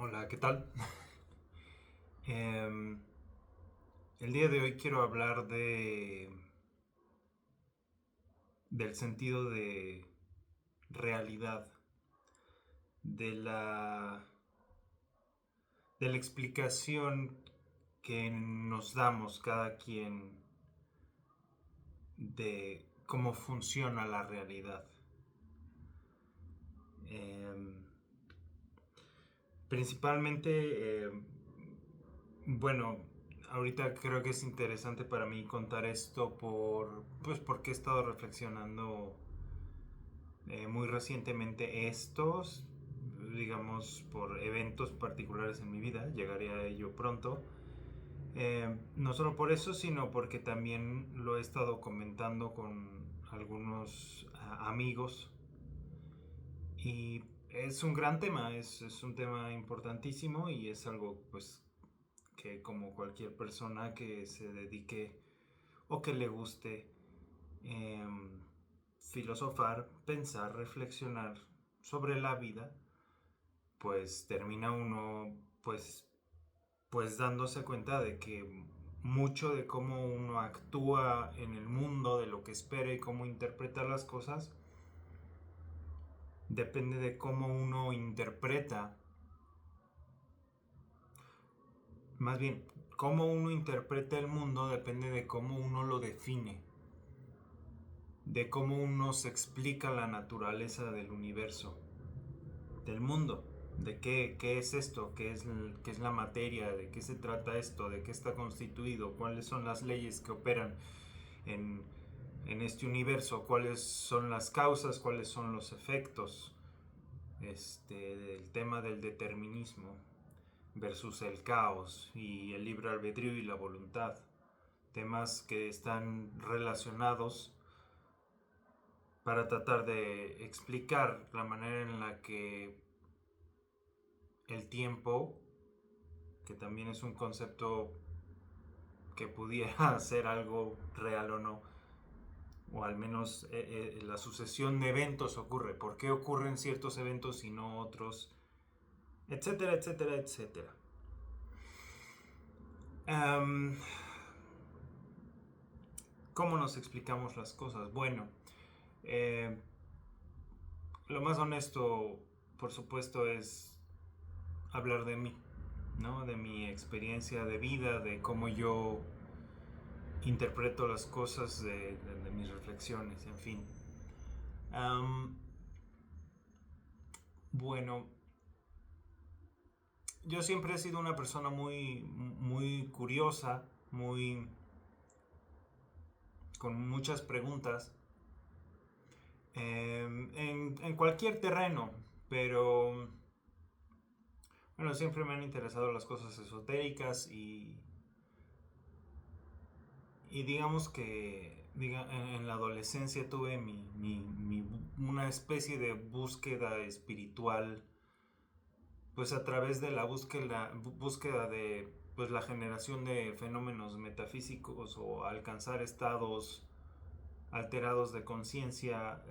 Hola, ¿qué tal? Em, el día de hoy quiero hablar del sentido de realidad, de de la explicación que nos damos cada quien de cómo funciona la realidad. Em, Principalmente, bueno, ahorita creo que es interesante para mí contar esto pues porque he estado reflexionando muy recientemente estos, digamos, por eventos particulares en mi vida, llegaré a ello pronto. No solo por eso, sino porque también lo he estado comentando con algunos amigos y es un gran tema, es un tema importantísimo y es algo pues que como cualquier persona que se dedique o que le guste em, filosofar, pensar, reflexionar sobre la vida, pues termina uno pues dándose cuenta de que mucho de cómo uno actúa en el mundo, de lo que espera y cómo interpreta las cosas, depende de cómo uno interpreta, más bien, cómo uno interpreta el mundo depende de cómo uno lo define, de cómo uno se explica la naturaleza del universo, del mundo, de qué es esto, qué es la materia, de qué se trata esto, de qué está constituido, cuáles son las leyes que operan en, en este universo, cuáles son las causas, cuáles son los efectos, del tema del determinismo versus el caos y el libre albedrío y la voluntad, temas que están relacionados para tratar de explicar la manera en la que el tiempo, que también es un concepto que pudiera ser algo real o no, o al menos la sucesión de eventos ocurre, por qué ocurren ciertos eventos y no otros, etcétera, etcétera, etcétera. Um, ¿Cómo nos explicamos las cosas? Bueno, eh, lo más honesto, por supuesto, es hablar de mí, ¿no? De mi experiencia de vida, de cómo yo interpreto las cosas, de mis reflexiones, en fin. Um, bueno, yo siempre he sido una persona muy curiosa, muy con muchas preguntas en cualquier terreno, pero bueno, siempre me han interesado las cosas esotéricas y digamos que en la adolescencia tuve una especie de búsqueda espiritual, pues a través de la búsqueda de pues, la generación de fenómenos metafísicos o alcanzar estados alterados de conciencia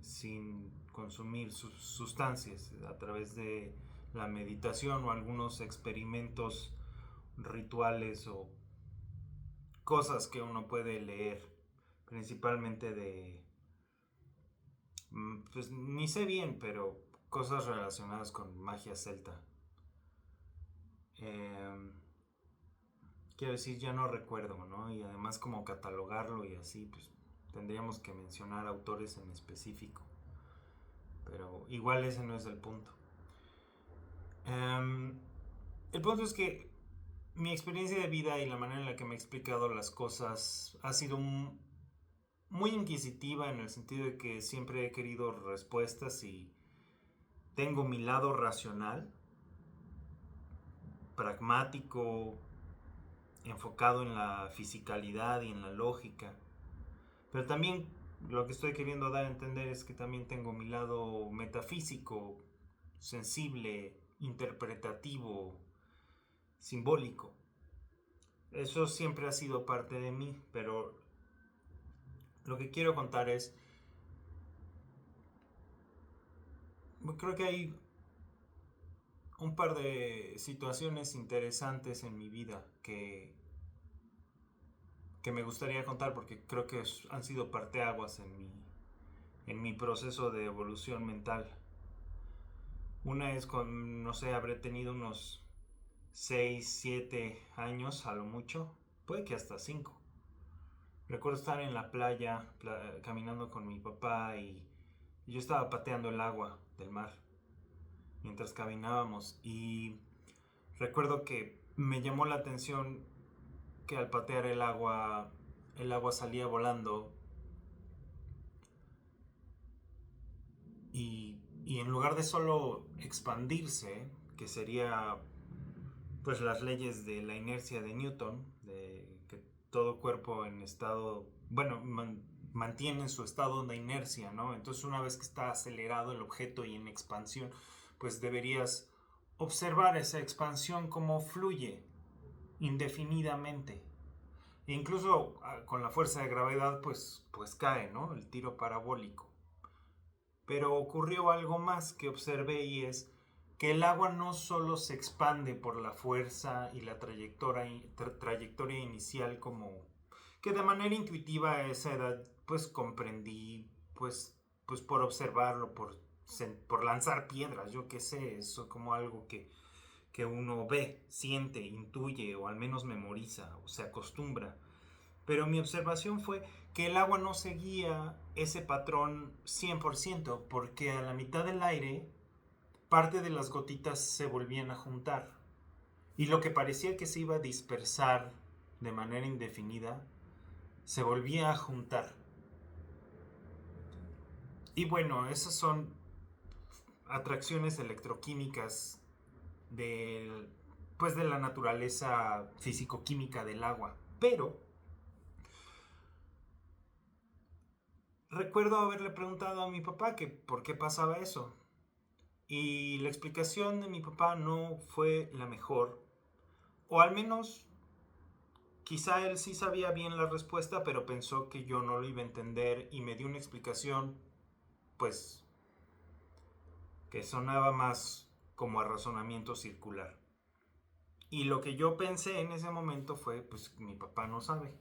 sin consumir sustancias, a través de la meditación o algunos experimentos rituales o cosas que uno puede leer, principalmente pues ni sé bien, pero cosas relacionadas con magia celta. Eh, Quiero decir, ya no recuerdo, ¿no? Y además como catalogarlo y así, pues tendríamos que mencionar autores en específico. Pero igual ese no es el punto. Um, el punto es que mi experiencia de vida y la manera en la que me he explicado las cosas ha sido muy inquisitiva en el sentido de que siempre he querido respuestas y tengo mi lado racional, pragmático, enfocado en la fisicalidad y en la lógica. Pero también lo que estoy queriendo dar a entender es que también tengo mi lado metafísico, sensible, interpretativo, simbólico. Eso siempre ha sido parte de mí, pero lo que quiero contar es, creo que hay un par de situaciones interesantes en mi vida que me gustaría contar porque creo que han sido parteaguas en mi proceso de evolución mental. Una es con, no sé, habré tenido unos 6 7 años a lo mucho, puede que hasta 5. Recuerdo estar en la playa caminando con mi papá y yo estaba pateando el agua del mar mientras caminábamos y recuerdo que me llamó la atención que al patear el agua salía volando y en lugar de solo expandirse, que sería pues las leyes de la inercia de Newton, de que todo cuerpo en estado, bueno, mantiene su estado de inercia, ¿no? Entonces una vez que está acelerado el objeto y en expansión, pues deberías observar esa expansión como fluye indefinidamente. E incluso con la fuerza de gravedad, pues cae, ¿no? El tiro parabólico. Pero ocurrió algo más que observé y es que el agua no solo se expande por la fuerza y la trayectoria inicial como que de manera intuitiva a esa edad pues comprendí pues por observarlo, por lanzar piedras, yo qué sé, eso como algo que uno ve, siente, intuye o al menos memoriza o se acostumbra. Pero mi observación fue que el agua no seguía ese patrón 100% porque a la mitad del aire parte de las gotitas se volvían a juntar y lo que parecía que se iba a dispersar de manera indefinida se volvía a juntar. Y bueno, esas son atracciones electroquímicas de, pues de la naturaleza físico-química del agua. Pero recuerdo haberle preguntado a mi papá que por qué pasaba eso. Y la explicación de mi papá no fue la mejor. O al menos quizá él sí sabía bien la respuesta, pero pensó que yo no lo iba a entender y me dio una explicación, pues, que sonaba más como a razonamiento circular. Y lo que yo pensé en ese momento fue, pues, mi papá no sabe.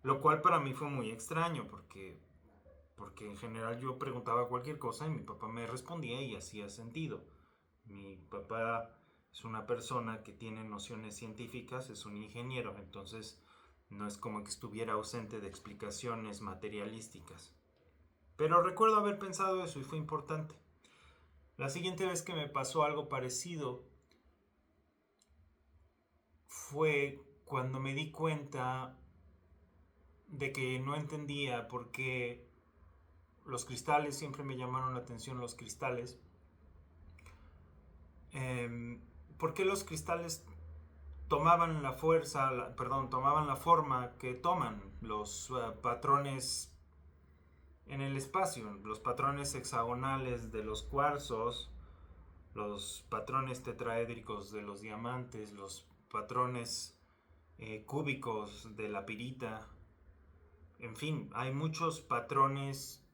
Lo cual para mí fue muy extraño porque en general yo preguntaba cualquier cosa y mi papá me respondía y hacía sentido. Mi papá es una persona que tiene nociones científicas, es un ingeniero, entonces no es como que estuviera ausente de explicaciones materialísticas. Pero recuerdo haber pensado eso y fue importante. La siguiente vez que me pasó algo parecido fue cuando me di cuenta de que no entendía por qué los cristales, siempre me llamaron la atención los cristales, por qué los cristales tomaban la fuerza, tomaban la forma que toman los patrones en el espacio, los patrones hexagonales de los cuarzos, los patrones tetraédricos de los diamantes, los patrones cúbicos de la pirita. En fin, hay muchos patrones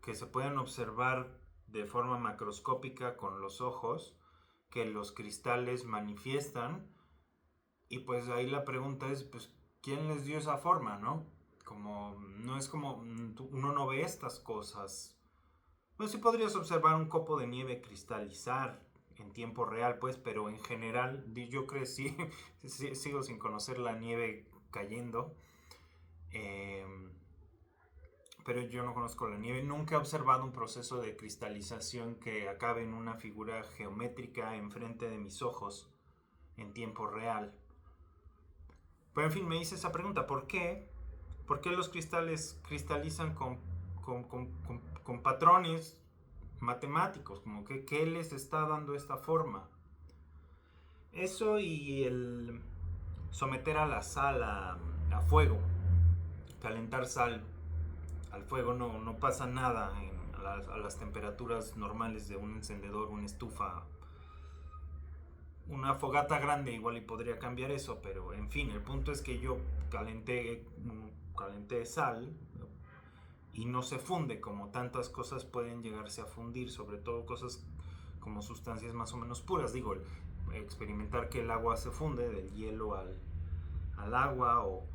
que se pueden observar de forma macroscópica con los ojos que los cristales manifiestan. Y pues ahí la pregunta es, pues, ¿quién les dio esa forma, no? Como, no es como, uno no ve estas cosas. Pues sí podrías observar un copo de nieve cristalizar en tiempo real, pues, pero en general, yo crecí, sigo sin conocer la nieve cayendo. Pero yo no conozco la nieve. Nunca he observado un proceso de cristalización que acabe en una figura geométrica enfrente de mis ojos en tiempo real. Pero en fin, me hice esa pregunta, ¿por qué? ¿Por qué los cristales cristalizan con patrones matemáticos? Como que, ¿qué les está dando esta forma? Eso y el someter a la sal a fuego, calentar sal al fuego, no pasa nada a las temperaturas normales de un encendedor, una estufa. Una fogata grande igual y podría cambiar eso, pero en fin, el punto es que yo calenté sal y no se funde como tantas cosas pueden llegarse a fundir, sobre todo cosas como sustancias más o menos puras. Digo, experimentar que el agua se funde del hielo al agua o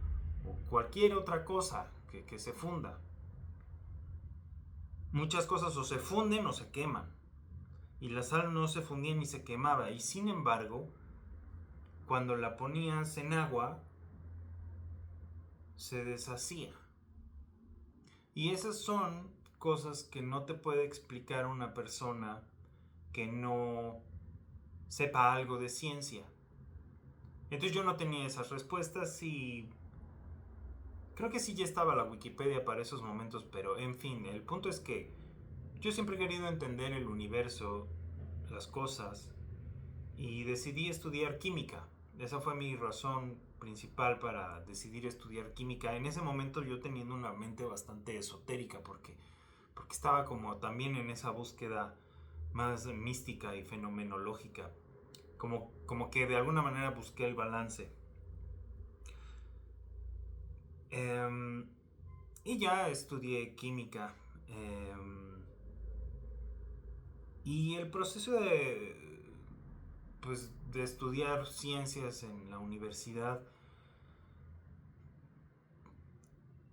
cualquier otra cosa que se funda. Muchas cosas o se funden o se queman. Y la sal no se fundía ni se quemaba. Y sin embargo, cuando la ponías en agua, se deshacía. Y esas son cosas que no te puede explicar una persona que no sepa algo de ciencia. Entonces yo no tenía esas respuestas y creo que sí ya estaba la Wikipedia para esos momentos, pero en fin, el punto es que yo siempre he querido entender el universo, las cosas, y decidí estudiar química. Esa fue mi razón principal para decidir estudiar química. En ese momento yo teniendo una mente bastante esotérica porque estaba como también en esa búsqueda más mística y fenomenológica. Como que de alguna manera busqué el balance. Y ya estudié química. Y el proceso de estudiar ciencias en la universidad,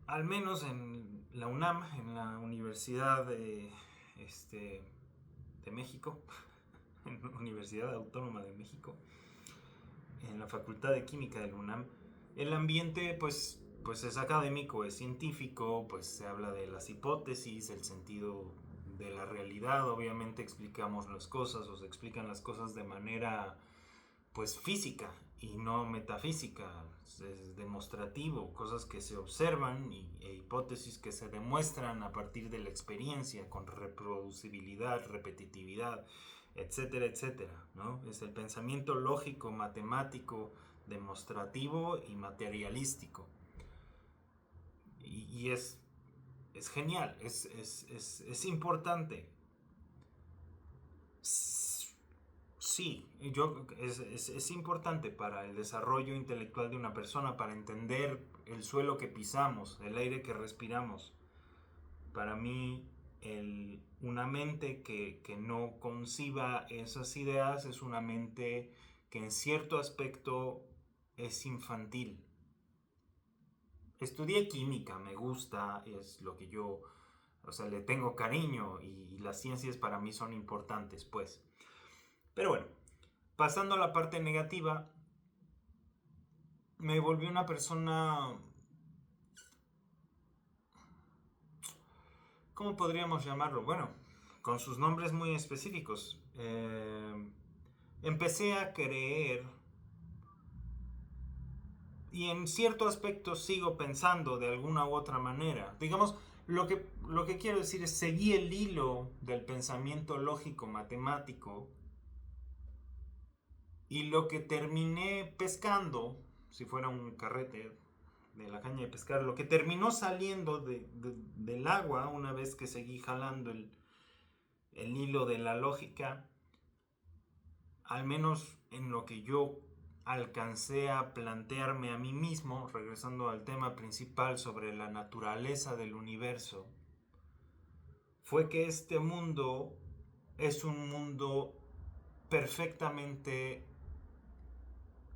al menos en la UNAM, en la Universidad de México, en la Universidad Autónoma de México, en la Facultad de Química de la UNAM, el ambiente pues es académico, es científico, pues se habla de las hipótesis, el sentido de la realidad. Obviamente explicamos las cosas o se explican las cosas de manera pues física y no metafísica, es demostrativo, cosas que se observan e hipótesis que se demuestran a partir de la experiencia con reproducibilidad, repetitividad, etcétera, etcétera, ¿no? Es el pensamiento lógico, matemático, demostrativo y materialístico. Y es genial, es importante. Sí, es importante para el desarrollo intelectual de una persona, para entender el suelo que pisamos, el aire que respiramos. Para mí, una mente que no conciba esas ideas es una mente que en cierto aspecto es infantil. Estudié química, me gusta, es lo que yo, le tengo cariño y las ciencias para mí son importantes, pues. Pero bueno, pasando a la parte negativa, me volví una persona, ¿cómo podríamos llamarlo? Bueno, con sus nombres muy específicos. Empecé a creer, y en cierto aspecto sigo pensando de alguna u otra manera. Digamos, lo que quiero decir es seguí el hilo del pensamiento lógico matemático, y lo que terminé pescando, si fuera un carrete de la caña de pescar, lo que terminó saliendo del agua una vez que seguí jalando el hilo de la lógica, al menos en lo que yo alcancé a plantearme a mí mismo, regresando al tema principal sobre la naturaleza del universo, fue que este mundo es un mundo perfectamente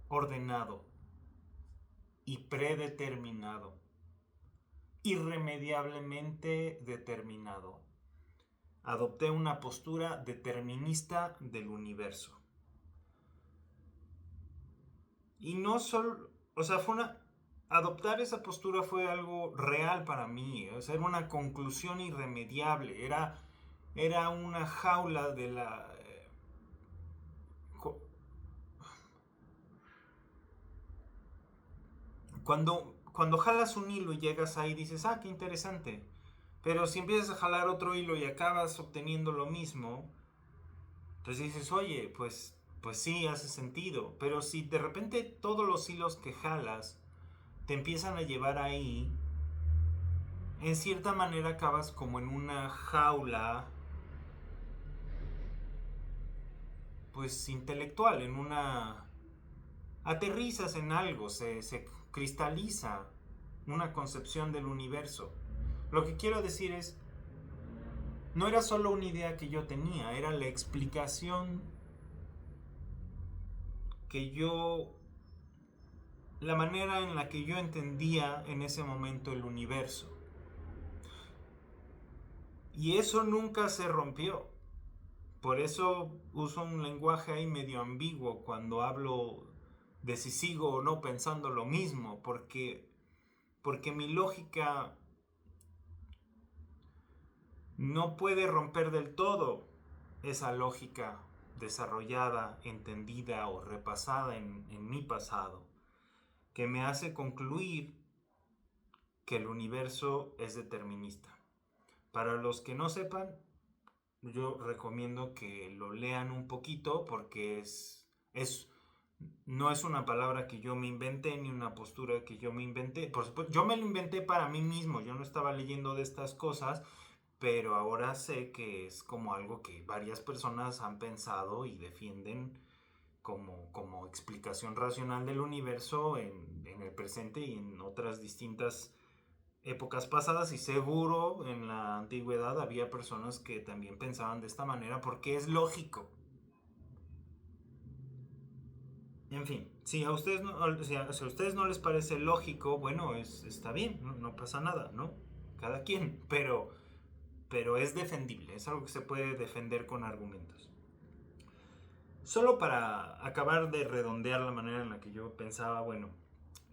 ordenado y predeterminado, irremediablemente determinado. Adopté una postura determinista del universo. Y no solo, adoptar esa postura fue algo real para mí, era una conclusión irremediable, era una jaula de la... Cuando jalas un hilo y llegas ahí dices, qué interesante. Pero si empiezas a jalar otro hilo y acabas obteniendo lo mismo, entonces dices, oye, pues sí, hace sentido. Pero si de repente todos los hilos que jalas te empiezan a llevar ahí, en cierta manera acabas como en una jaula, pues intelectual, en una... aterrizas en algo, se cristaliza una concepción del universo. Lo que quiero decir es, no era solo una idea que yo tenía, era la explicación que la manera en la que yo entendía en ese momento el universo. Y eso nunca se rompió. Por eso uso un lenguaje ahí medio ambiguo cuando hablo de si sigo o no pensando lo mismo, porque mi lógica no puede romper del todo esa lógica desarrollada, entendida o repasada en mi pasado, que me hace concluir que el universo es determinista. Para los que no sepan, yo recomiendo que lo lean un poquito porque no es una palabra que yo me inventé ni una postura que yo me inventé. Por supuesto, yo me lo inventé para mí mismo, yo no estaba leyendo de estas cosas, pero ahora sé que es como algo que varias personas han pensado y defienden como explicación racional del universo en el presente y en otras distintas épocas pasadas, y seguro en la antigüedad había personas que también pensaban de esta manera porque es lógico. En fin, si a ustedes si a ustedes no les parece lógico, bueno, está bien, no pasa nada, ¿no? Cada quien, pero es defendible, es algo que se puede defender con argumentos. Solo para acabar de redondear la manera en la que yo pensaba, bueno,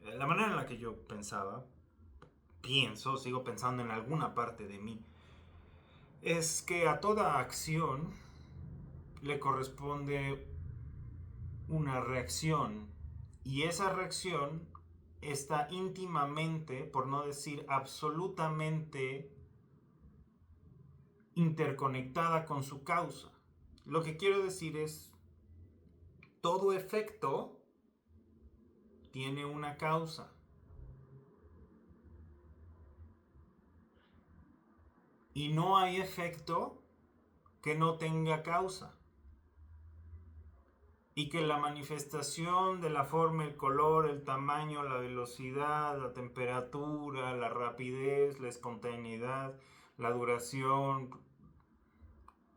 la manera en la que yo pensaba, sigo pensando en alguna parte de mí, es que a toda acción le corresponde una reacción, y esa reacción está íntimamente, por no decir absolutamente, interconectada con su causa. Lo que quiero decir es, todo efecto tiene una causa. Y no hay efecto que no tenga causa. Y que la manifestación de la forma, el color, el tamaño, la velocidad, la temperatura, la rapidez, la espontaneidad, la duración,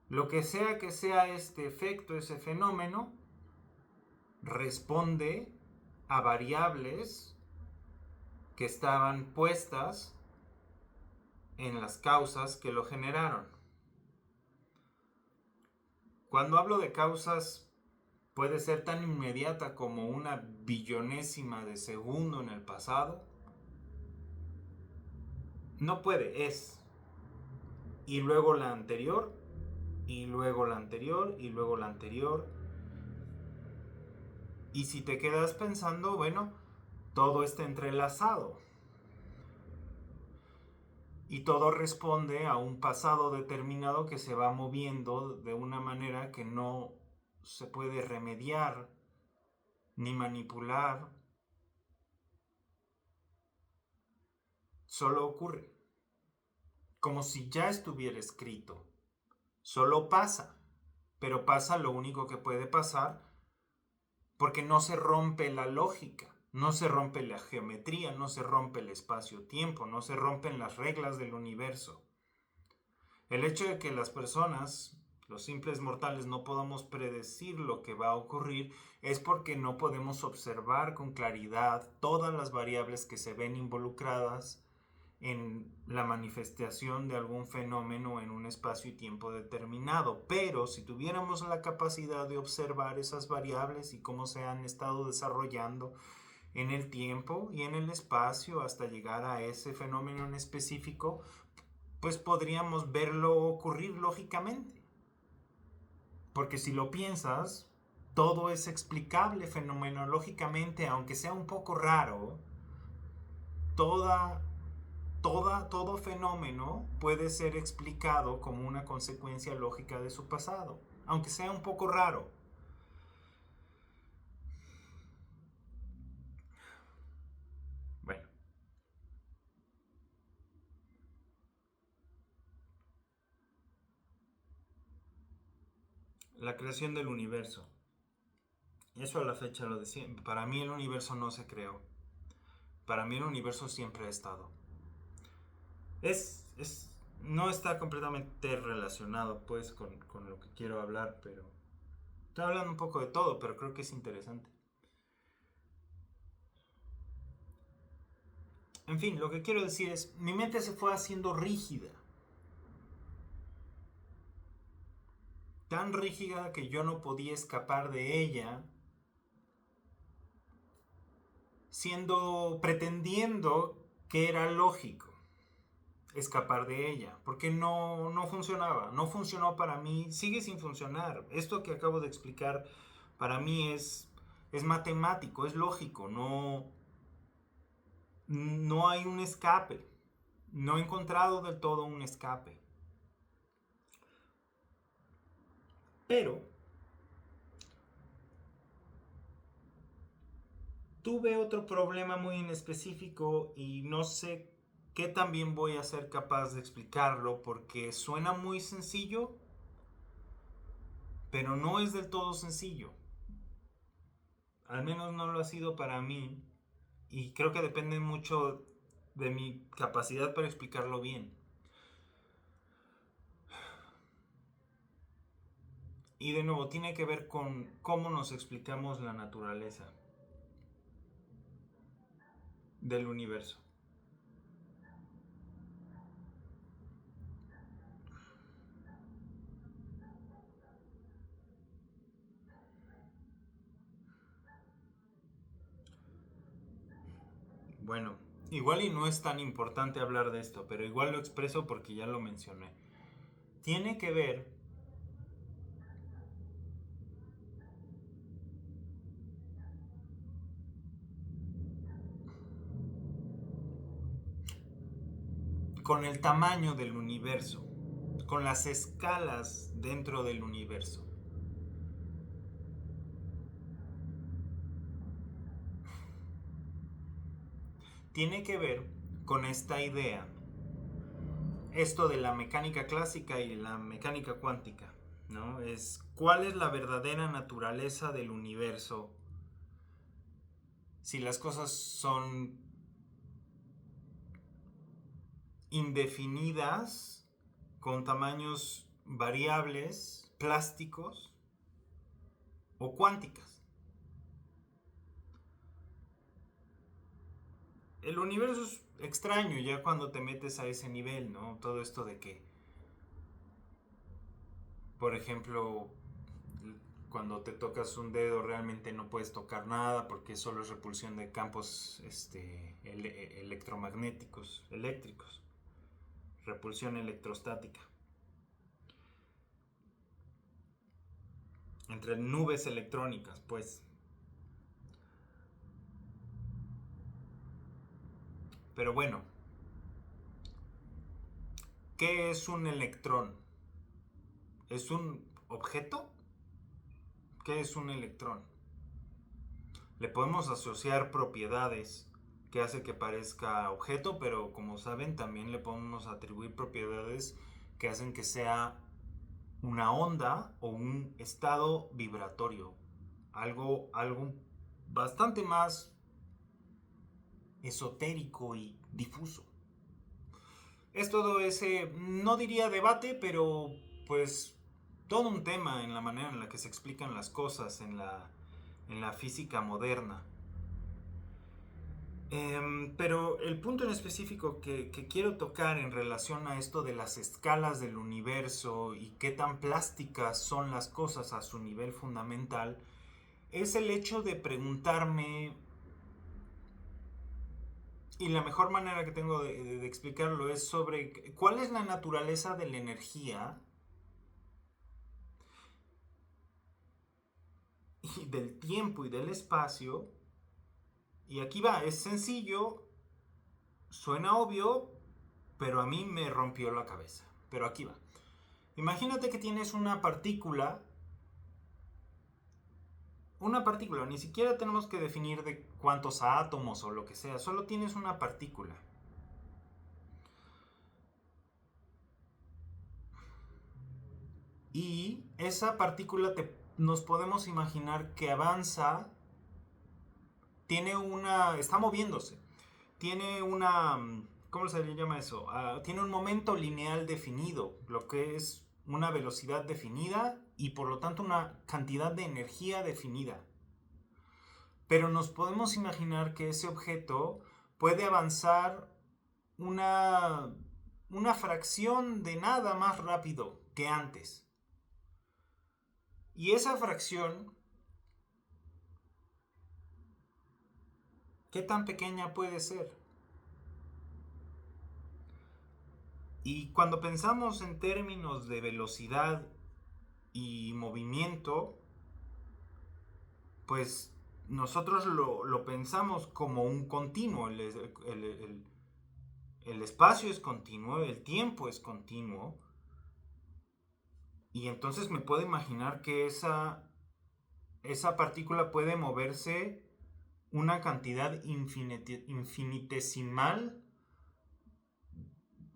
lo que sea este efecto, ese fenómeno, responde a variables que estaban puestas en las causas que lo generaron. Cuando hablo de causas, puede ser tan inmediata como una billonésima de segundo en el pasado. No puede, es. Y luego la anterior, y luego la anterior, y luego la anterior. Y si te quedas pensando, bueno, todo está entrelazado. Y todo responde a un pasado determinado que se va moviendo de una manera que no se puede remediar ni manipular. Solo ocurre. Como si ya estuviera escrito. Solo pasa. Pero pasa lo único que puede pasar porque no se rompe la lógica. No se rompe la geometría, no se rompe el espacio-tiempo, no se rompen las reglas del universo. El hecho de que las personas, los simples mortales, no podamos predecir lo que va a ocurrir es porque no podemos observar con claridad todas las variables que se ven involucradas en la manifestación de algún fenómeno en un espacio y tiempo determinado. Pero si tuviéramos la capacidad de observar esas variables y cómo se han estado desarrollando en el tiempo y en el espacio hasta llegar a ese fenómeno en específico, pues podríamos verlo ocurrir lógicamente. Porque si lo piensas, todo es explicable fenomenológicamente, aunque sea un poco raro. Todo fenómeno puede ser explicado como una consecuencia lógica de su pasado, aunque sea un poco raro. Bueno, la creación del universo. Eso a la fecha lo decía. Para mí el universo no se creó. Para mí el universo siempre ha estado. Es no está completamente relacionado pues con lo que quiero hablar, pero estoy hablando un poco de todo, pero creo que es interesante. En fin, lo que quiero decir es, mi mente se fue haciendo rígida. Tan rígida que yo no podía escapar de ella, pretendiendo que era lógico escapar de ella, porque no funcionaba, no funcionó para mí, sigue sin funcionar. Esto que acabo de explicar para mí es matemático, es lógico, no hay un escape, no he encontrado del todo un escape. Pero tuve otro problema muy en específico y no sé qué también voy a ser capaz de explicarlo porque suena muy sencillo, pero no es del todo sencillo. Al menos no lo ha sido para mí y creo que depende mucho de mi capacidad para explicarlo bien. Y de nuevo, tiene que ver con cómo nos explicamos la naturaleza del universo. Bueno, igual y no es tan importante hablar de esto, pero igual lo expreso porque ya lo mencioné. Tiene que ver con el tamaño del universo, con las escalas dentro del universo. Tiene que ver con esta idea, esto de la mecánica clásica y la mecánica cuántica, ¿no? Es cuál es la verdadera naturaleza del universo. Si las cosas son indefinidas, con tamaños variables, plásticos o cuánticas. El universo es extraño ya cuando te metes a ese nivel, ¿no? Todo esto de que, por ejemplo, cuando te tocas un dedo realmente no puedes tocar nada porque solo es repulsión de campos electromagnéticos, eléctricos, repulsión electrostática. Entre nubes electrónicas, pues. Pero bueno, ¿qué es un electrón? ¿Es un objeto? ¿Qué es un electrón? Le podemos asociar propiedades que hace que parezca objeto, pero como saben también le podemos atribuir propiedades que hacen que sea una onda o un estado vibratorio. Algo bastante más esotérico y difuso. Es todo ese, no diría debate, pero pues todo un tema en la manera en la que se explican las cosas en la física moderna. Pero el punto en específico que quiero tocar en relación a esto de las escalas del universo y qué tan plásticas son las cosas a su nivel fundamental es el hecho de preguntarme, y la mejor manera que tengo de explicarlo es sobre cuál es la naturaleza de la energía y del tiempo y del espacio. Y aquí va, es sencillo, suena obvio, pero a mí me rompió la cabeza. Pero aquí va. Imagínate que tienes una partícula, ni siquiera tenemos que definir de cuántos átomos o lo que sea, solo tienes una partícula. Y esa partícula nos podemos imaginar que avanza, está moviéndose, tiene una, ¿cómo se le llama eso? Tiene un momento lineal definido, lo que es una velocidad definida y por lo tanto una cantidad de energía definida. Pero nos podemos imaginar que ese objeto puede avanzar una fracción de nada más rápido que antes. Y esa fracción, ¿qué tan pequeña puede ser? Y cuando pensamos en términos de velocidad y movimiento, pues nosotros lo pensamos como un continuo. El espacio es continuo, el tiempo es continuo. Y entonces me puedo imaginar que esa partícula puede moverse una cantidad infinitesimal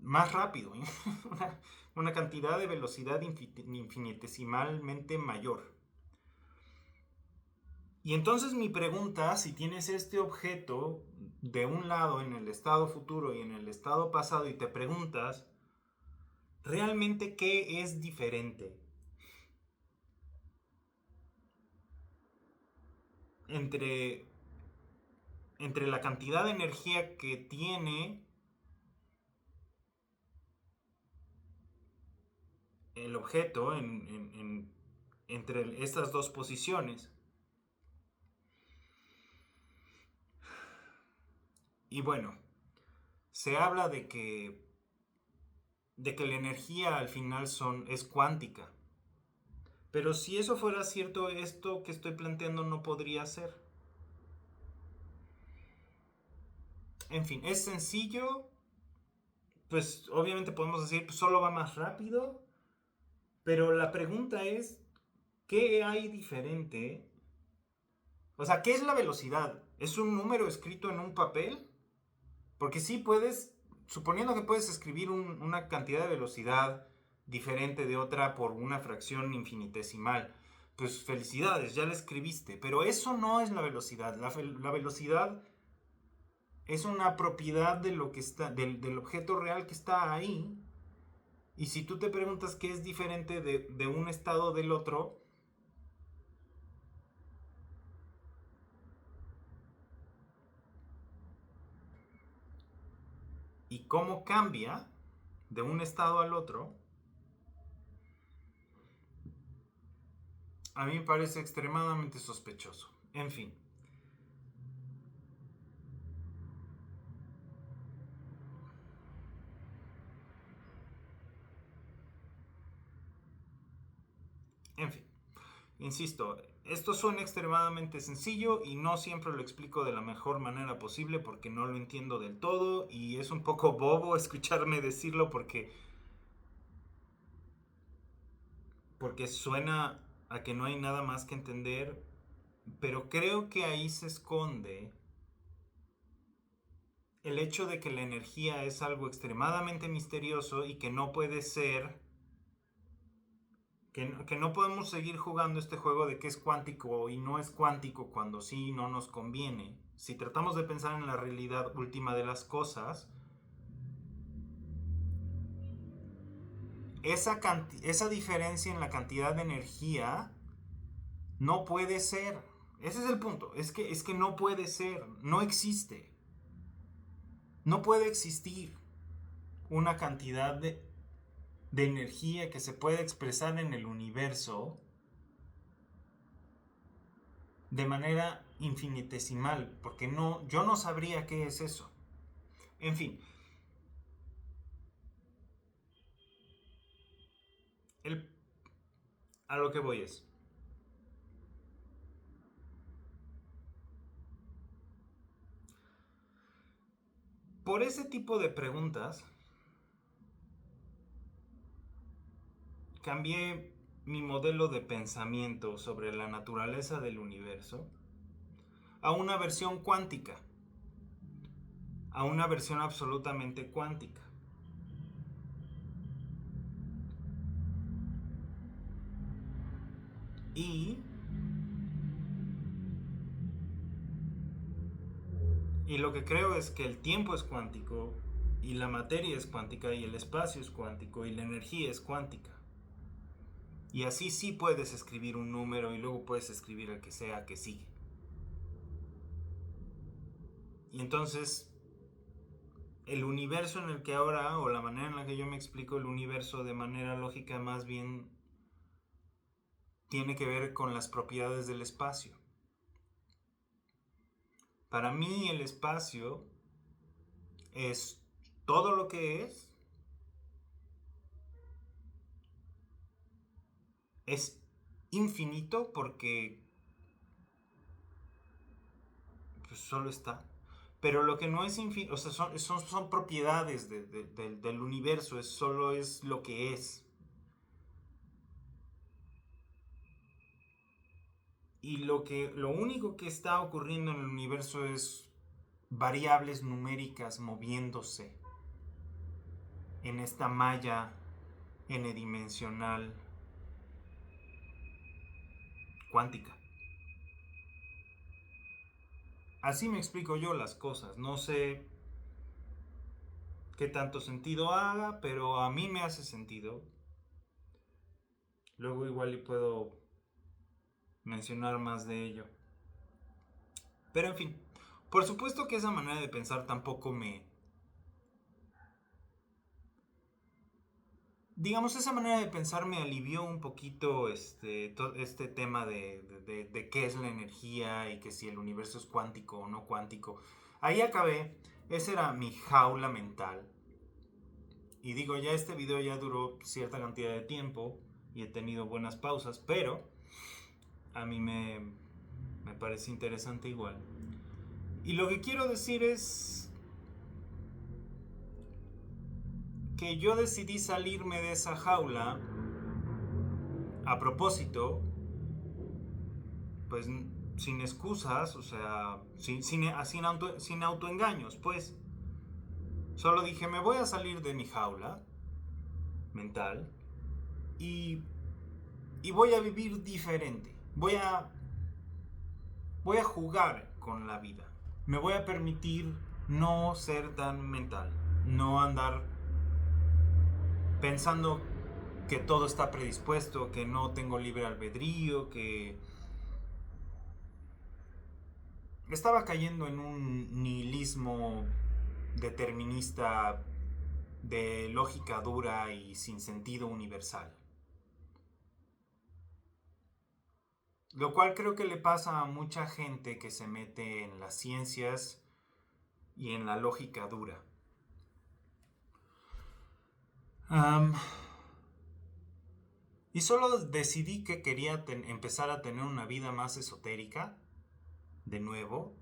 más rápido. Una cantidad de velocidad infinitesimalmente mayor. Y entonces mi pregunta, si tienes este objeto de un lado en el estado futuro y en el estado pasado y te preguntas, ¿realmente qué es diferente entre, entre la cantidad de energía que tiene el objeto entre estas dos posiciones? Y bueno, se habla de que la energía al final es cuántica. Pero si eso fuera cierto, esto que estoy planteando no podría ser. En fin, es sencillo. Pues obviamente podemos decir, pues solo va más rápido. Pero la pregunta es, ¿qué hay diferente? O sea, ¿qué es la velocidad? ¿Es un número escrito en un papel? Porque sí puedes, suponiendo que puedes escribir una cantidad de velocidad diferente de otra por una fracción infinitesimal, pues felicidades, ya la escribiste. Pero eso no es la velocidad. La velocidad es una propiedad de lo que está, del objeto real que está ahí. Y si tú te preguntas qué es diferente de un estado del otro, y cómo cambia de un estado al otro, a mí me parece extremadamente sospechoso. En fin. En fin. Insisto, esto suena extremadamente sencillo y no siempre lo explico de la mejor manera posible porque no lo entiendo del todo y es un poco bobo escucharme decirlo porque suena a que no hay nada más que entender, pero creo que ahí se esconde el hecho de que la energía es algo extremadamente misterioso y que no puede ser, que no podemos seguir jugando este juego de que es cuántico y no es cuántico cuando sí no nos conviene. Si tratamos de pensar en la realidad última de las cosas, esa diferencia en la cantidad de energía no puede ser. Ese es el punto. Es que no puede ser. No existe. No puede existir una cantidad de energía que se puede expresar en el universo de manera infinitesimal. Porque no, yo no sabría qué es eso. En fin. El, a lo que voy es. Por ese tipo de preguntas, cambié mi modelo de pensamiento sobre la naturaleza del universo a una versión cuántica, a una versión absolutamente cuántica. Y, y lo que creo es que el tiempo es cuántico, Y la materia es cuántica y el espacio es cuántico y la energía es cuántica. Y así sí puedes escribir un número y luego puedes escribir el que sea que sigue. Y entonces el universo en el que ahora, o la manera en la que yo me explico el universo de manera lógica, más bien tiene que ver con las propiedades del espacio. Para mí el espacio es todo lo que es infinito porque pues, solo está. Pero lo que no es infinito, o sea, son propiedades del universo, solo es lo que es. Y lo único que está ocurriendo en el universo es variables numéricas moviéndose en esta malla n-dimensional cuántica. Así me explico yo las cosas. No sé qué tanto sentido haga, pero a mí me hace sentido. Luego igual y puedo mencionar más de ello. Pero en fin, por supuesto que esa manera de pensar tampoco digamos, esa manera de pensar me alivió un poquito este tema de qué es la energía y que si el universo es cuántico o no cuántico. Ahí acabé. Esa era mi jaula mental. Y digo, ya este video ya duró cierta cantidad de tiempo y he tenido buenas pausas, pero a mí me parece interesante igual. Y lo que quiero decir es que yo decidí salirme de esa jaula a propósito, pues sin excusas, o sea, sin autoengaños, pues. Solo dije, me voy a salir de mi jaula mental y, y voy a vivir diferente. Voy a jugar con la vida. Me voy a permitir no ser tan mental, no andar pensando que todo está predispuesto, que no tengo libre albedrío, que estaba cayendo en un nihilismo determinista de lógica dura y sin sentido universal. Lo cual creo que le pasa a mucha gente que se mete en las ciencias y en la lógica dura. Y solo decidí que quería empezar a tener una vida más esotérica, de nuevo.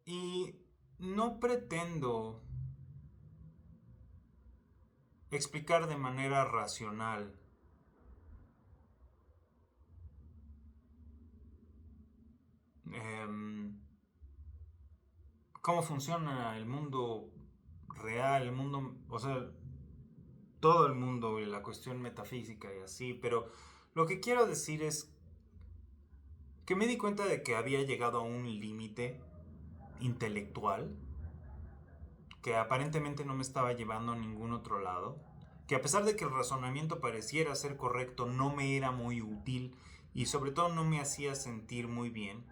Y no pretendo explicar de manera racional cómo funciona el mundo real, el mundo, o sea, todo el mundo y la cuestión metafísica y así, pero lo que quiero decir es que me di cuenta de que había llegado a un límite intelectual que aparentemente no me estaba llevando a ningún otro lado, que a pesar de que el razonamiento pareciera ser correcto, no me era muy útil y sobre todo no me hacía sentir muy bien.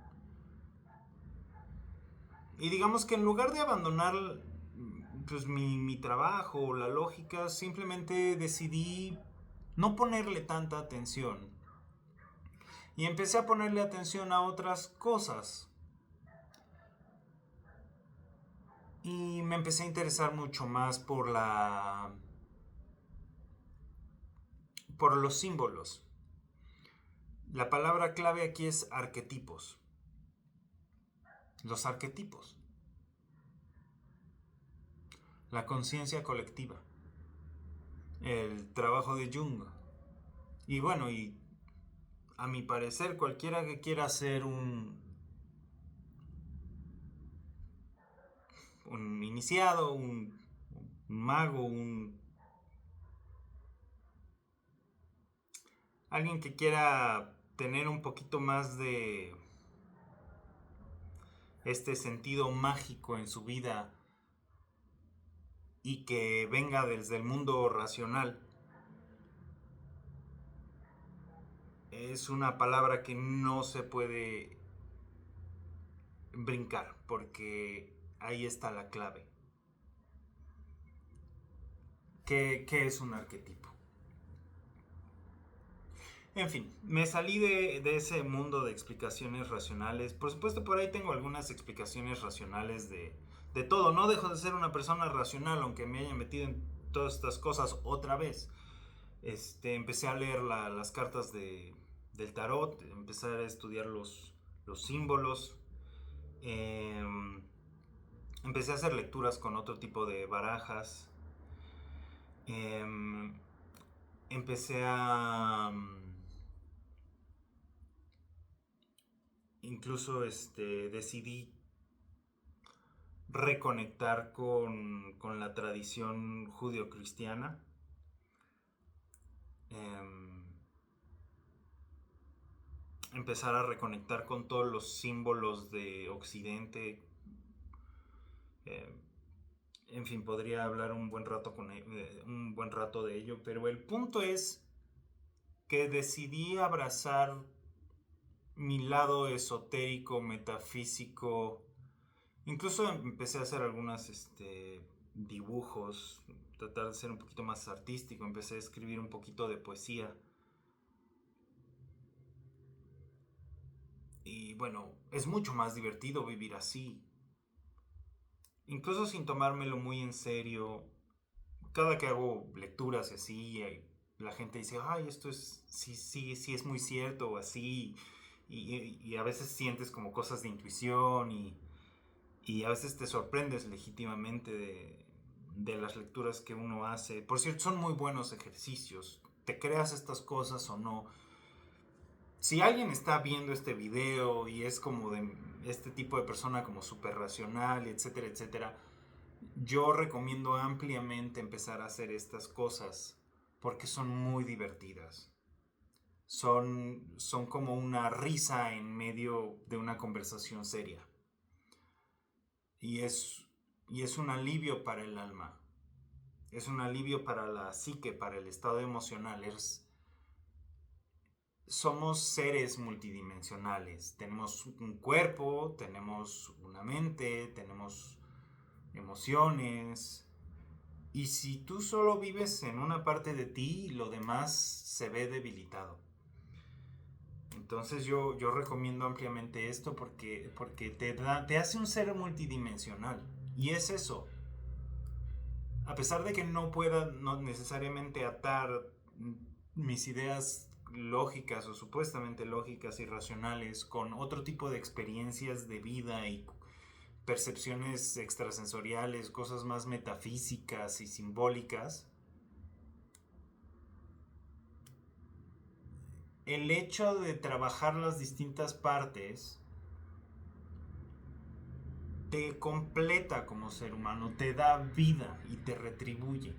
Y digamos que en lugar de abandonar pues mi trabajo, la lógica, simplemente decidí no ponerle tanta atención. Y empecé a ponerle atención a otras cosas. Y me empecé a interesar mucho más por los símbolos. La palabra clave aquí es arquetipos. Los arquetipos. La conciencia colectiva. El trabajo de Jung. Y bueno, y a mi parecer cualquiera que quiera ser un iniciado, un mago, alguien que quiera tener un poquito más de este sentido mágico en su vida y que venga desde el mundo racional, es una palabra que no se puede brincar, porque ahí está la clave. ¿Qué es un arquetipo? En fin, me salí de ese mundo de explicaciones racionales. Por supuesto, por ahí tengo algunas explicaciones racionales de todo. No dejo de ser una persona racional, aunque me haya metido en todas estas cosas otra vez. Empecé a leer las cartas del tarot, empecé a estudiar los símbolos. Empecé a hacer lecturas con otro tipo de barajas. Empecé a incluso decidí reconectar con la tradición judio-cristiana. Empezar a reconectar con todos los símbolos de Occidente. En fin, podría hablar un buen rato de ello, pero el punto es que decidí abrazar mi lado esotérico, metafísico. Incluso empecé a hacer algunos dibujos, tratar de ser un poquito más artístico, empecé a escribir un poquito de poesía. Y bueno, es mucho más divertido vivir así. Incluso sin tomármelo muy en serio, cada que hago lecturas así, la gente dice, ay, esto es, sí, sí, sí es muy cierto, o así. Y a veces sientes como cosas de intuición y a veces te sorprendes legítimamente de las lecturas que uno hace. Por cierto, son muy buenos ejercicios. Te creas estas cosas o no. Si alguien está viendo este video y es como de este tipo de persona como súper racional, etcétera, etcétera, yo recomiendo ampliamente empezar a hacer estas cosas porque son muy divertidas. Son como una risa en medio de una conversación seria. Y es un alivio para el alma. Es un alivio para la psique, para el estado emocional. Somos seres multidimensionales. Tenemos un cuerpo, tenemos una mente, tenemos emociones. Y si tú solo vives en una parte de ti, lo demás se ve debilitado. Entonces yo recomiendo ampliamente esto porque te hace un ser multidimensional. Y es eso. A pesar de que no pueda no necesariamente atar mis ideas lógicas o supuestamente lógicas y racionales con otro tipo de experiencias de vida y percepciones extrasensoriales, cosas más metafísicas y simbólicas, el hecho de trabajar las distintas partes te completa como ser humano, te da vida y te retribuye.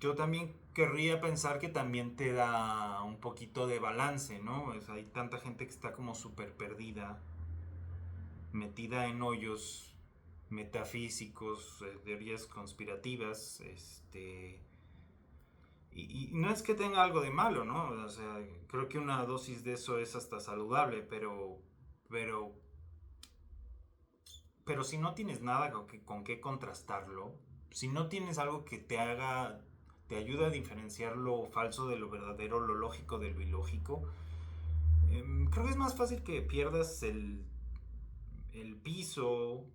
Yo también querría pensar que también te da un poquito de balance, ¿no? Hay tanta gente que está como súper perdida, metida en hoyos metafísicos, teorías conspirativas, y no es que tenga algo de malo, ¿no? O sea, creo que una dosis de eso es hasta saludable, pero, pero si no tienes nada con qué contrastarlo, si no tienes algo que te ayuda a diferenciar lo falso de lo verdadero, lo lógico de lo ilógico, creo que es más fácil que pierdas el piso,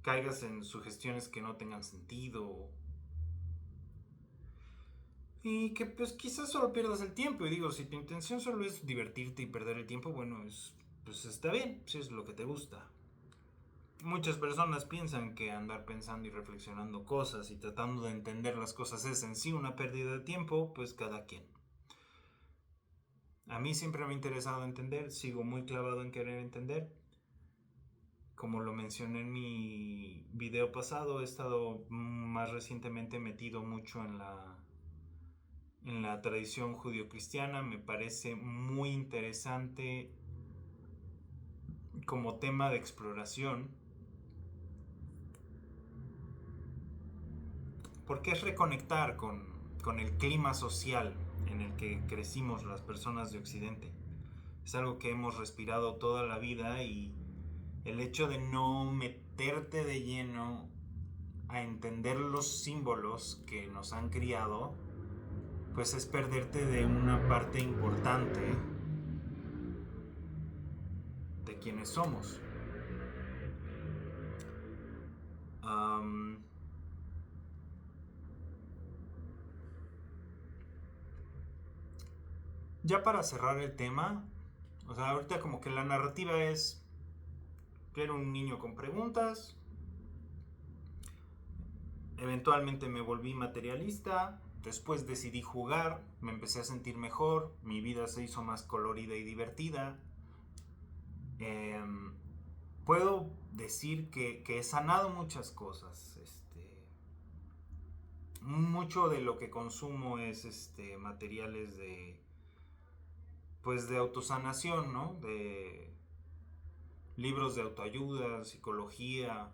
caigas en sugestiones que no tengan sentido. Y que pues quizás solo pierdas el tiempo. Y digo, si tu intención solo es divertirte y perder el tiempo, bueno, pues está bien, si es lo que te gusta. Muchas personas piensan que andar pensando y reflexionando cosas y tratando de entender las cosas es en sí una pérdida de tiempo, pues cada quien. A mí siempre me ha interesado entender, sigo muy clavado en querer entender. Como lo mencioné en mi video pasado, he estado más recientemente metido mucho en la tradición judio-cristiana. Me parece muy interesante como tema de exploración, porque es reconectar con el clima social en el que crecimos las personas de Occidente. Es algo que hemos respirado toda la vida, y el hecho de no meterte de lleno a entender los símbolos que nos han criado, pues es perderte de una parte importante de quienes somos. Ya para cerrar el tema, o sea, ahorita como que la narrativa es: yo era un niño con preguntas, eventualmente me volví materialista, después decidí jugar, me empecé a sentir mejor, mi vida se hizo más colorida y divertida. Puedo decir que he sanado muchas cosas. Mucho de lo que consumo es materiales pues de autosanación, ¿no? De libros de autoayuda, psicología.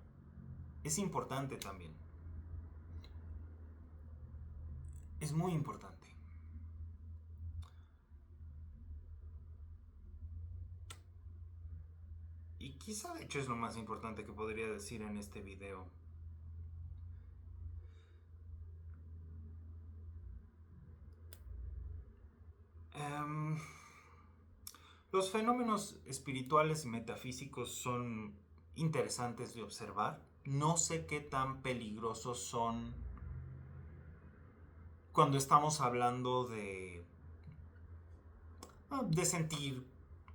Es importante también. Es muy importante. Y quizá de hecho es lo más importante que podría decir en este video. Los fenómenos espirituales y metafísicos son interesantes de observar. No sé qué tan peligrosos son cuando estamos hablando de sentir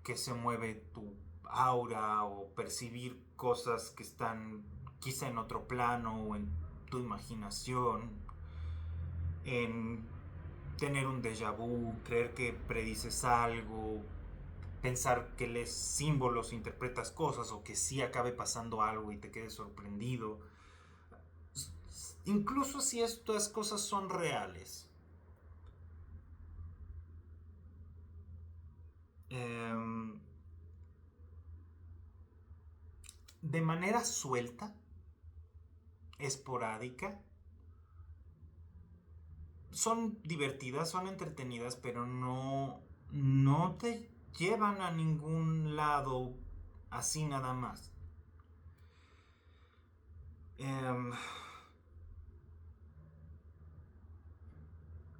que se mueve tu aura, o percibir cosas que están quizá en otro plano o en tu imaginación, en tener un déjà vu, creer que predices algo, pensar que lees símbolos, interpretas cosas, o que sí acabe pasando algo y te quedes sorprendido. Incluso si estas cosas son reales, de manera suelta, esporádica, son divertidas, son entretenidas, pero no te llevan a ningún lado así nada más.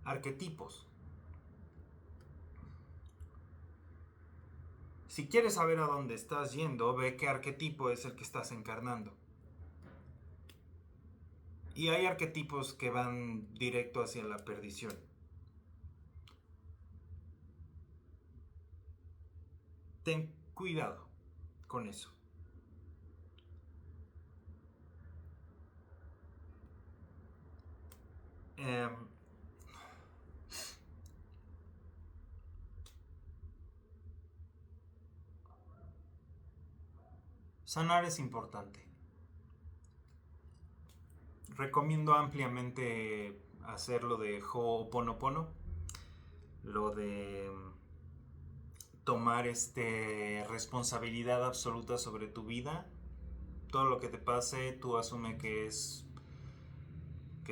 Arquetipos. Si quieres saber a dónde estás yendo, ve qué arquetipo es el que estás encarnando. Y hay arquetipos que van directo hacia la perdición. Ten cuidado con eso. Sanar es importante. Recomiendo ampliamente hacer lo de Ho'oponopono, lo de tomar responsabilidad absoluta sobre tu vida. Todo lo que te pase, tú asume que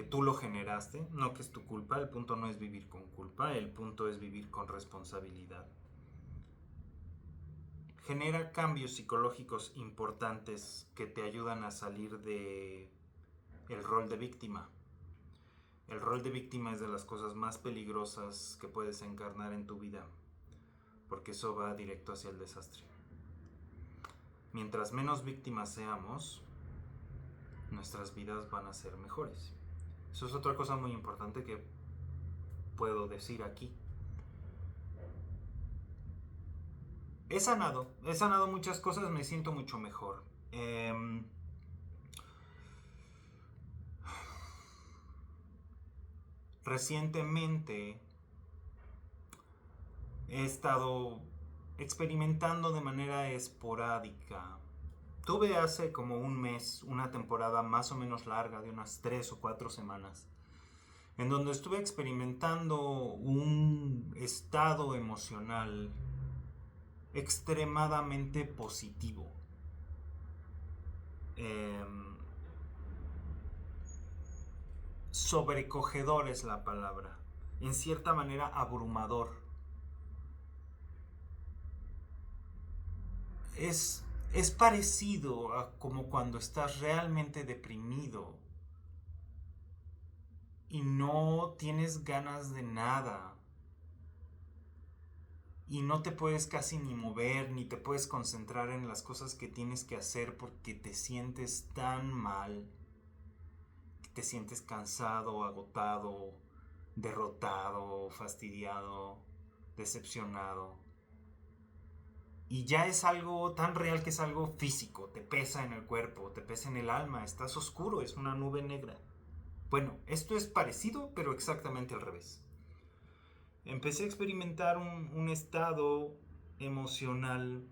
tú lo generaste, no que es tu culpa. El punto no es vivir con culpa, el punto es vivir con responsabilidad. Genera cambios psicológicos importantes que te ayudan a salir de el rol de víctima. El rol de víctima es de las cosas más peligrosas que puedes encarnar en tu vida, porque eso va directo hacia el desastre. Mientras menos víctimas seamos, nuestras vidas van a ser mejores. Eso es otra cosa muy importante que puedo decir aquí. He sanado muchas cosas, me siento mucho mejor. Recientemente he estado experimentando de manera esporádica. Tuve hace como un mes una temporada más o menos larga de unas 3 o 4 semanas en donde estuve experimentando un estado emocional extremadamente positivo. Sobrecogedor es la palabra, en cierta manera abrumador. Es parecido a como cuando estás realmente deprimido y no tienes ganas de nada y no te puedes casi ni mover ni te puedes concentrar en las cosas que tienes que hacer porque te sientes tan mal, que te sientes cansado, agotado, derrotado, fastidiado, decepcionado. Y ya es algo tan real que es algo físico, te pesa en el cuerpo, te pesa en el alma, estás oscuro, es una nube negra. Bueno, esto es parecido, pero exactamente al revés. Empecé a experimentar un estado emocional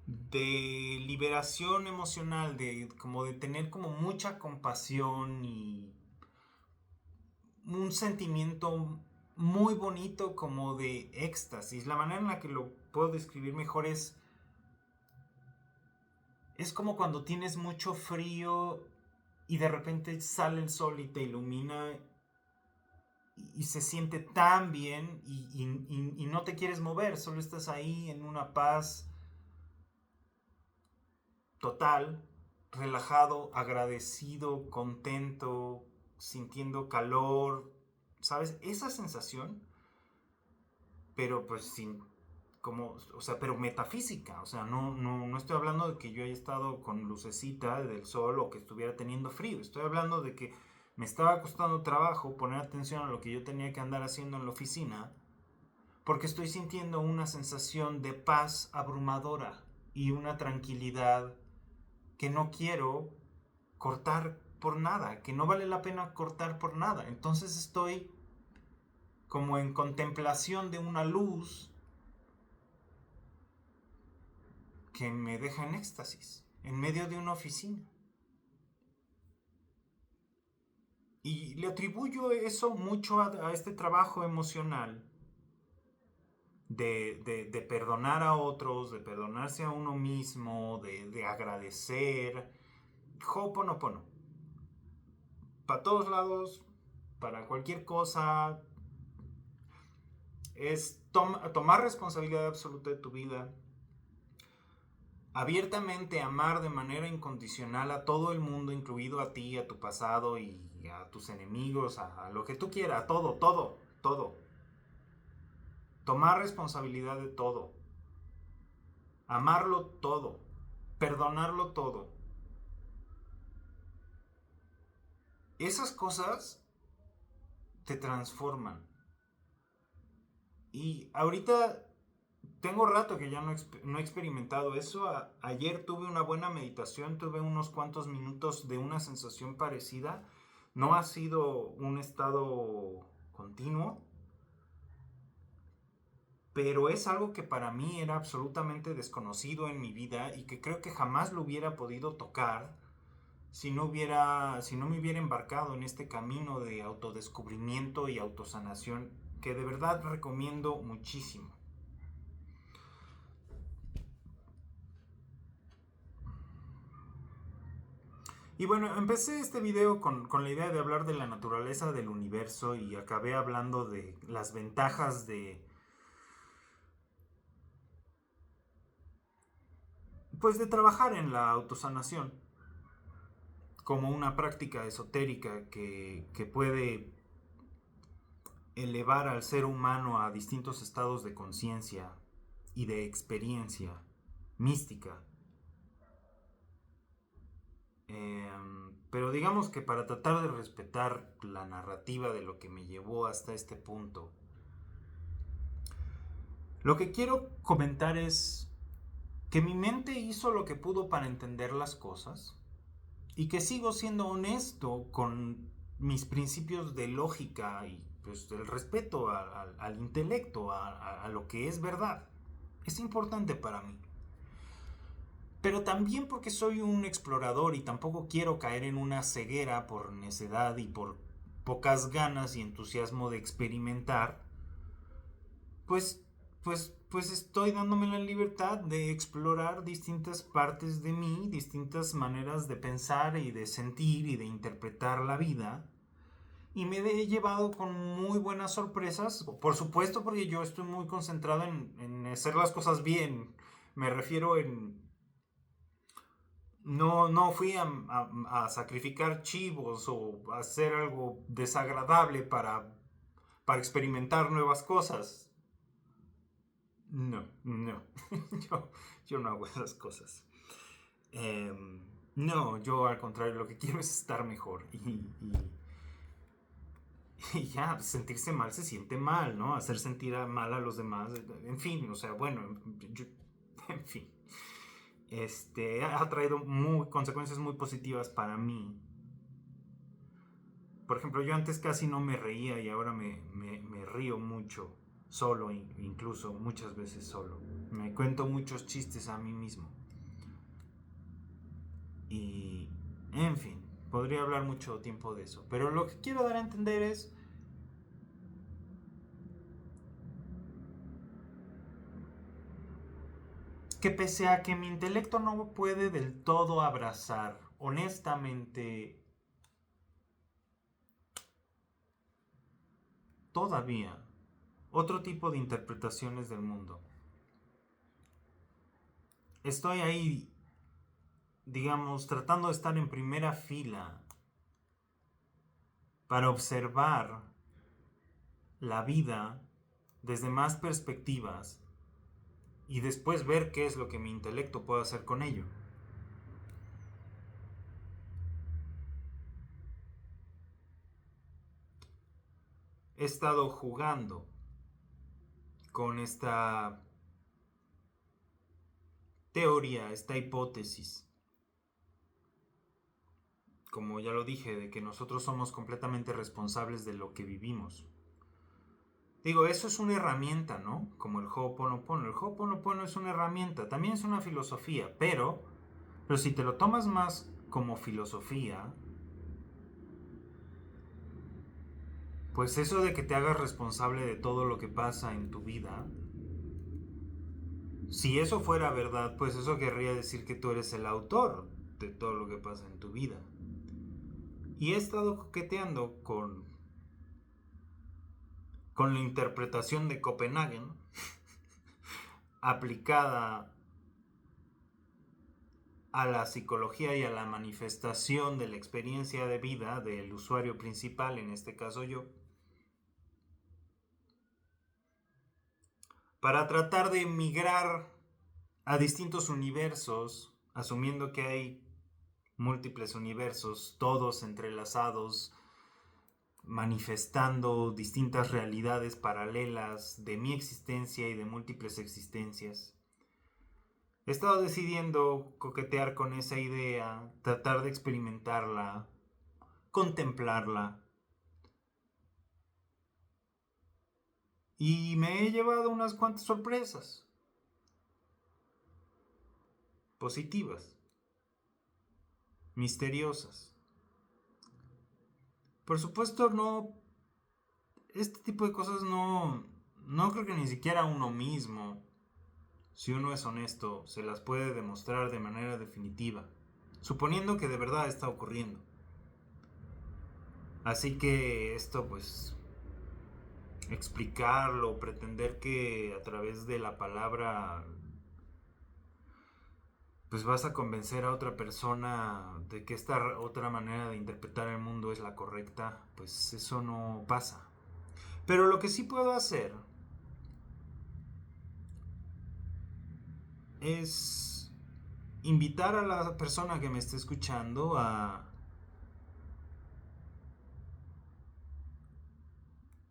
de liberación emocional, como de tener como mucha compasión y un sentimiento muy bonito como de éxtasis. La manera en la que lo puedo describir mejor es como cuando tienes mucho frío y de repente sale el sol y te ilumina y se siente tan bien y no te quieres mover, solo estás ahí en una paz total, relajado, agradecido, contento, sintiendo calor, ¿sabes? Esa sensación, pero pues sin, como, o sea, pero metafísica, o sea, no estoy hablando de que yo haya estado con lucecita del sol o que estuviera teniendo frío, estoy hablando de que me estaba costando trabajo poner atención a lo que yo tenía que andar haciendo en la oficina, porque estoy sintiendo una sensación de paz abrumadora y una tranquilidad que no quiero cortar por nada, que no vale la pena cortar por nada. Entonces estoy como en contemplación de una luz que me deja en éxtasis, en medio de una oficina. Y le atribuyo eso mucho a este trabajo emocional de perdonar a otros, de perdonarse a uno mismo, de agradecer. Ho'oponopono. Para todos lados, para cualquier cosa, es tomar responsabilidad absoluta de tu vida, abiertamente amar de manera incondicional a todo el mundo, incluido a ti, a tu pasado y a tus enemigos, a lo que tú quieras, a todo, todo, todo. Tomar responsabilidad de todo. Amarlo todo. Perdonarlo todo. Esas cosas te transforman. Y ahorita tengo rato que ya no he experimentado eso. Ayer tuve una buena meditación, tuve unos cuantos minutos de una sensación parecida. No ha sido un estado continuo, pero es algo que para mí era absolutamente desconocido en mi vida y que creo que jamás lo hubiera podido tocar si no me hubiera embarcado en este camino de autodescubrimiento y autosanación que de verdad recomiendo muchísimo. Y bueno, empecé este video con la idea de hablar de la naturaleza del universo y acabé hablando de las ventajas pues de trabajar en la autosanación como una práctica esotérica que puede elevar al ser humano a distintos estados de conciencia y de experiencia mística. Pero digamos que para tratar de respetar la narrativa de lo que me llevó hasta este punto, lo que quiero comentar es que mi mente hizo lo que pudo para entender las cosas y que sigo siendo honesto con mis principios de lógica y pues el respeto al intelecto, a lo que es verdad. Es importante para mí. Pero también porque soy un explorador y tampoco quiero caer en una ceguera por necedad y por pocas ganas y entusiasmo de experimentar, pues, pues estoy dándome la libertad de explorar distintas partes de mí, distintas maneras de pensar y de sentir y de interpretar la vida. Y me he llevado con muy buenas sorpresas, por supuesto, porque yo estoy muy concentrado en hacer las cosas bien. Me refiero en... No fui a sacrificar chivos o a hacer algo desagradable para experimentar nuevas cosas. No. yo, yo no hago esas cosas. No, yo al contrario, lo que quiero es estar mejor. Y ya, sentirse mal se siente mal, ¿no? Hacer sentir mal a los demás. En fin, o sea, bueno, en fin. Ha traído consecuencias muy positivas para mí. Por ejemplo, yo antes casi no me reía y ahora me río mucho, solo, incluso muchas veces solo. Me cuento muchos chistes a mí mismo. Y, en fin, podría hablar mucho tiempo de eso. Pero lo que quiero dar a entender es que pese a que mi intelecto no puede del todo abrazar, honestamente, todavía, otro tipo de interpretaciones del mundo. Estoy ahí, digamos, tratando de estar en primera fila para observar la vida desde más perspectivas y después ver qué es lo que mi intelecto puede hacer con ello. He estado jugando con esta teoría, esta hipótesis, como ya lo dije, de que nosotros somos completamente responsables de lo que vivimos. Digo, eso es una herramienta, ¿no? Como el Ho'oponopono. El Ho'oponopono es una herramienta, también es una filosofía, pero si te lo tomas más como filosofía, pues eso de que te hagas responsable de todo lo que pasa en tu vida, si eso fuera verdad, pues eso querría decir que tú eres el autor de todo lo que pasa en tu vida. Y he estado coqueteando con la interpretación de Copenhague aplicada a la psicología y a la manifestación de la experiencia de vida del usuario principal, en este caso yo, para tratar de migrar a distintos universos, asumiendo que hay múltiples universos, todos entrelazados, manifestando distintas realidades paralelas de mi existencia y de múltiples existencias. He estado decidiendo coquetear con esa idea, tratar de experimentarla, contemplarla. Y me he llevado unas cuantas sorpresas positivas, misteriosas. Por supuesto, no. Este tipo de cosas no creo que ni siquiera uno mismo, si uno es honesto, se las puede demostrar de manera definitiva, suponiendo que de verdad está ocurriendo. Así que esto, pues, explicarlo, pretender que a través de la palabra pues vas a convencer a otra persona de que esta otra manera de interpretar el mundo es la correcta, pues eso no pasa. Pero lo que sí puedo hacer es invitar a la persona que me esté escuchando a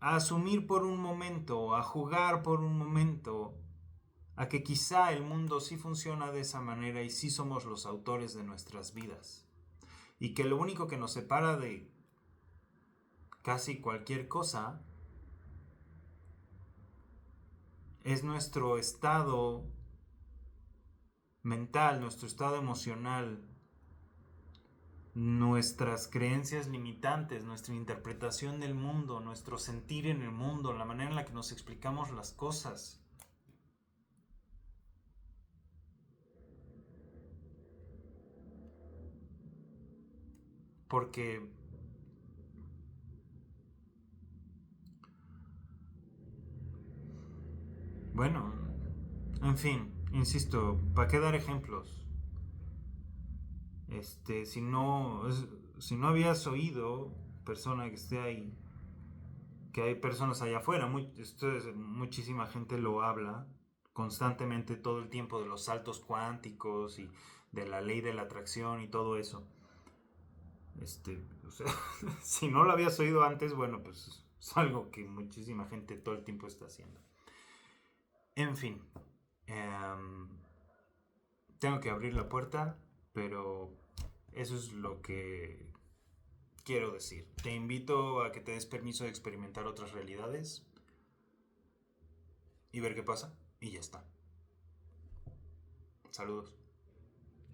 asumir por un momento, a jugar por un momento, a que quizá el mundo sí funciona de esa manera y sí somos los autores de nuestras vidas. Y que lo único que nos separa de casi cualquier cosa es nuestro estado mental, nuestro estado emocional, nuestras creencias limitantes, nuestra interpretación del mundo, nuestro sentir en el mundo, la manera en la que nos explicamos las cosas. Porque, bueno, en fin, insisto, ¿para qué dar ejemplos? Si no, si no habías oído, persona que esté ahí, que hay personas allá afuera, muchísima gente lo habla constantemente todo el tiempo de los saltos cuánticos y de la ley de la atracción y todo eso. O sea, si no lo habías oído antes, bueno, pues es algo que muchísima gente todo el tiempo está haciendo. En fin, tengo que abrir la puerta, pero eso es lo que quiero decir. Te invito a que te des permiso de experimentar otras realidades y ver qué pasa. Y ya está. Saludos.